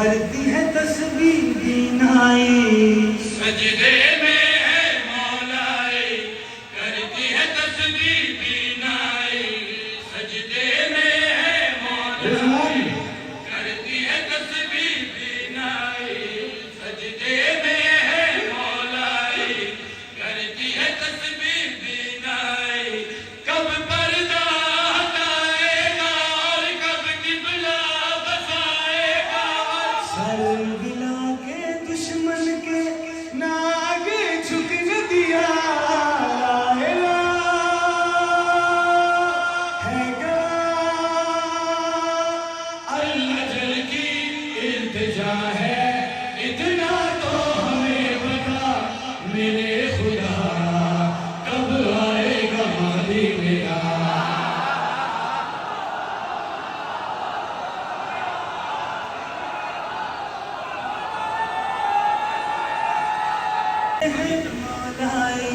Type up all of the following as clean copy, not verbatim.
करती है तस्बीह बीनाई, सजदे में है मौलाए, करती है तस्बीह बीनाई, सजदे में है मौलाए, करती है तस्बीह बीनाई, सजदे में है मौलाए, करती है तस्बीह बीनाई। कब पर्दा हटाएगा और कब किबला बसाएगा, सर गिला के दुश्मन के ना आगे झुकने दिया, लाएला है गा अल्लाह की इल्तिजा है, इतना तो हमें बता मेरे खुदा, कब आएगा मादी मेरा। है मौलाई,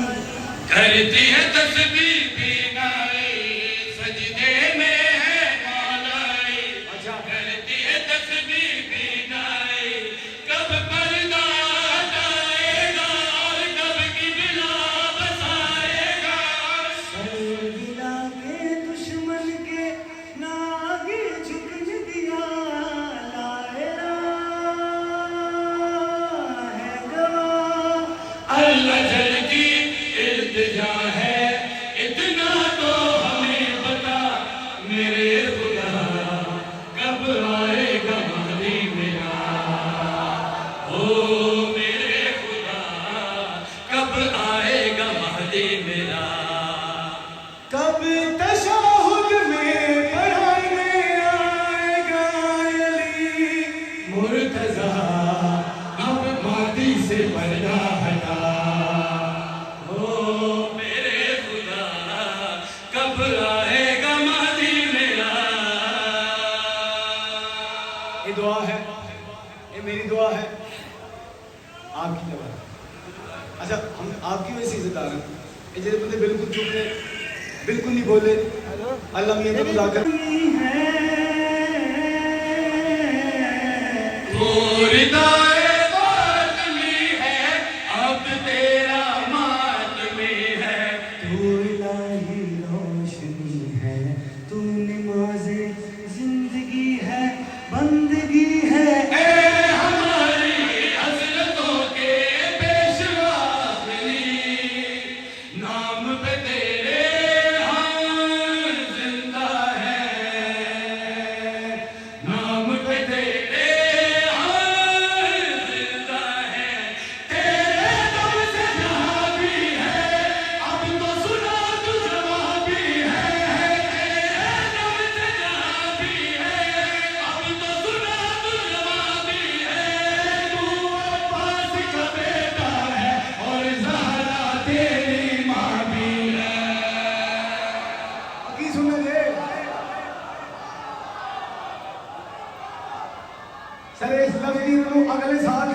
करती है तस्बीह बीनाई, सजदे में है मौलाई, करती है तस्बीह बीनाई। कब पर्दा हटाएगा और कब किबला बसाएगा, सर गिला के दुश्मन के ना आगे झुकने दिया, लाएला है गा अल्लाह की इल्तिजा है, इतना तो हमें बता मेरे खुदा, कब आएगा महदी मेरा। ओ मेरे खुदा, कब आएगा महदी मेरा। कब तशहुद में पढ़ाने आएगा अली, मुर्तजा अब महदी से पर्दा हटा। ओ मेरे खुदा, कब आएगा महदी मेरा। ये दुआ है, ये मेरी दुआ है, आपकी दुआ है। अच्छा, हम आपकी वजह से इज्जतदार हैं। ये जैसे बंदे बिल्कुल चुप थे, बिल्कुल नहीं बोले, अल्लाह मियां का मुलाकात रिदाए मातमी है, अब तेरा मातमी है। तू इलाही रोशनी है, तू नमाज़े जिंदगी है, बंदगी है। ए हमारी हसरतों के पेशवा अली, नाम पे तेरे हम जिंदा हैं, नाम पे तेरे हम जिंदा हैं। तेरे दम से जहाँ भी है, अब तो सुना तू जवां भी है। तेरे दम से जहाँ भी है, अब तो सुना तू जवां भी है। तू अब्बास का बेटा है और ज़हरा तेरी माँ भी है। की सुनने दे सर, इस लफ्ज़ दी अगले साल